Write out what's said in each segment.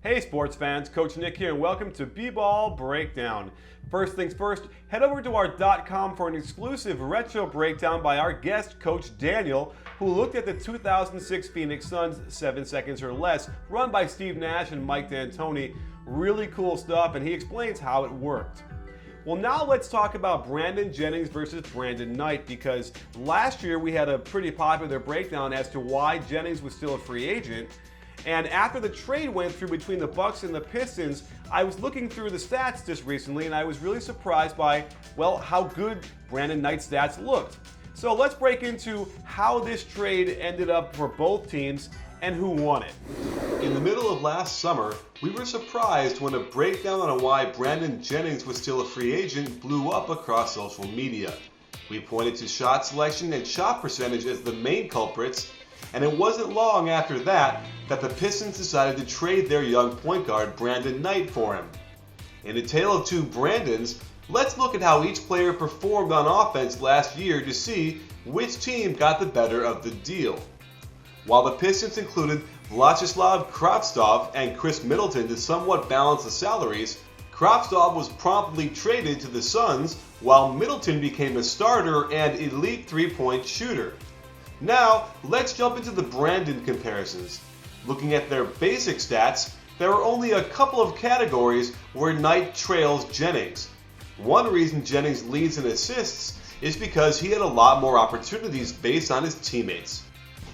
Hey sports fans, Coach Nick here and welcome to BBallBreakdown. First things first, head over to our .com for an exclusive retro breakdown by our guest Coach Daniel, who looked at the 2006 Phoenix Suns 7 seconds or less, run by Steve Nash and Mike D'Antoni. Really cool stuff, and he explains how it worked. Well, now let's talk about Brandon Jennings versus Brandon Knight, because last year we had a pretty popular breakdown as to why Jennings was still a free agent. And after the trade went through between the Bucks and the Pistons, I was looking through the stats just recently and I was really surprised by, well, how good Brandon Knight's stats looked. So let's break into how this trade ended up for both teams and who won it. In the middle of last summer, we were surprised when a breakdown on why Brandon Jennings was still a free agent blew up across social media. We pointed to shot selection and shot percentage as the main culprits, and it wasn't long after that the Pistons decided to trade their young point guard Brandon Knight for him. In a tale of two Brandons, let's look at how each player performed on offense last year to see which team got the better of the deal. While the Pistons included Vyacheslav Kravtsov and Chris Middleton to somewhat balance the salaries, Kravtsov was promptly traded to the Suns while Middleton became a starter and elite three-point shooter. Now, let's jump into the Brandon comparisons. Looking at their basic stats, there are only a couple of categories where Knight trails Jennings. One reason Jennings leads in assists is because he had a lot more opportunities based on his teammates.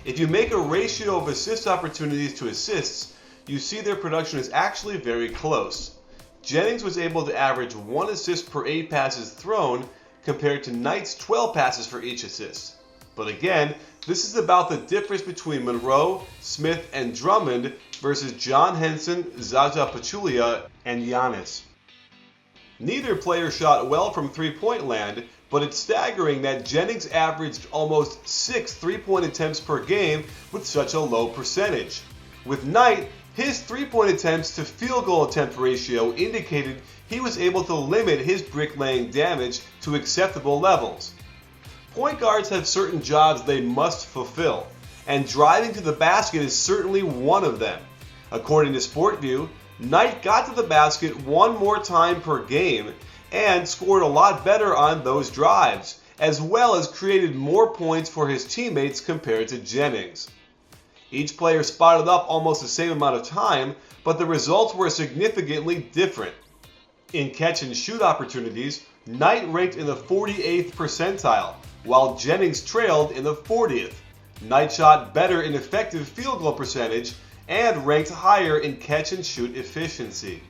If you make a ratio of assist opportunities to assists, you see their production is actually very close. Jennings was able to average 1 assist per 8 passes thrown compared to Knight's 12 passes for each assist. But again, this is about the difference between Monroe, Smith, and Drummond versus John Henson, Zaza Pachulia, and Giannis. Neither player shot well from three-point land, but it's staggering that Jennings averaged almost 6 three-point attempts per game with such a low percentage. With Knight, his three-point attempts to field goal attempt ratio indicated he was able to limit his bricklaying damage to acceptable levels. Point guards have certain jobs they must fulfill, and driving to the basket is certainly one of them. According to SportView, Knight got to the basket one more time per game and scored a lot better on those drives, as well as created more points for his teammates compared to Jennings. Each player spotted up almost the same amount of time, but the results were significantly different. In catch and shoot opportunities, Knight ranked in the 48th percentile, while Jennings trailed in the 40th. Knight shot better in effective field goal percentage and ranked higher in catch and shoot efficiency.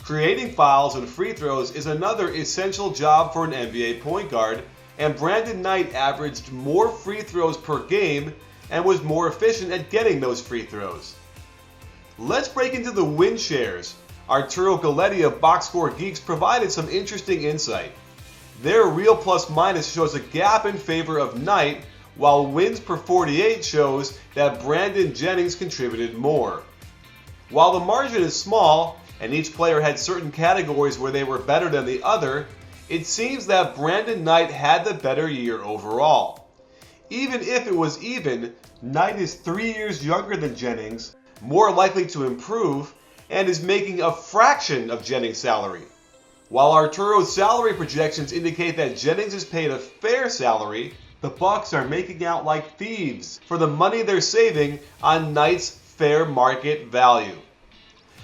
Creating fouls and free throws is another essential job for an NBA point guard, and Brandon Knight averaged more free throws per game and was more efficient at getting those free throws. Let's break into the win shares. Arturo Galletti of Box Score Geeks provided some interesting insight. Their real plus minus shows a gap in favor of Knight, while wins per 48 shows that Brandon Jennings contributed more. While the margin is small, and each player had certain categories where they were better than the other, it seems that Brandon Knight had the better year overall. Even if it was even, Knight is 3 years younger than Jennings, more likely to improve, and is making a fraction of Jennings' salary. While Arturo's salary projections indicate that Jennings is paid a fair salary, the Bucks are making out like thieves for the money they're saving on Knight's fair market value.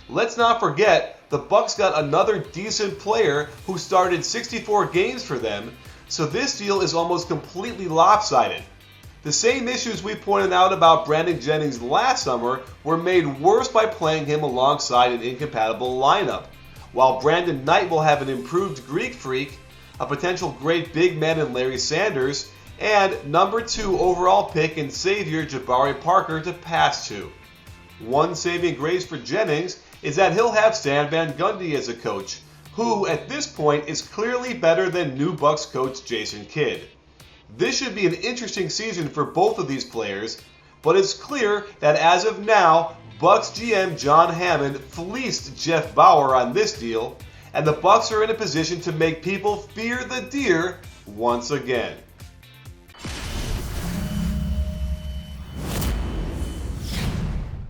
Let's not forget, the Bucks got another decent player who started 64 games for them, so this deal is almost completely lopsided. The same issues we pointed out about Brandon Jennings last summer were made worse by playing him alongside an incompatible lineup. While Brandon Knight will have an improved Greek freak, a potential great big man in Larry Sanders, and number 2 overall pick and savior Jabari Parker to pass to. One saving grace for Jennings is that he'll have Stan Van Gundy as a coach, who at this point is clearly better than new Bucks coach Jason Kidd. This should be an interesting season for both of these players, but it's clear that as of now, Bucks GM John Hammond fleeced Jeff Bauer on this deal, and the Bucks are in a position to make people fear the deer once again.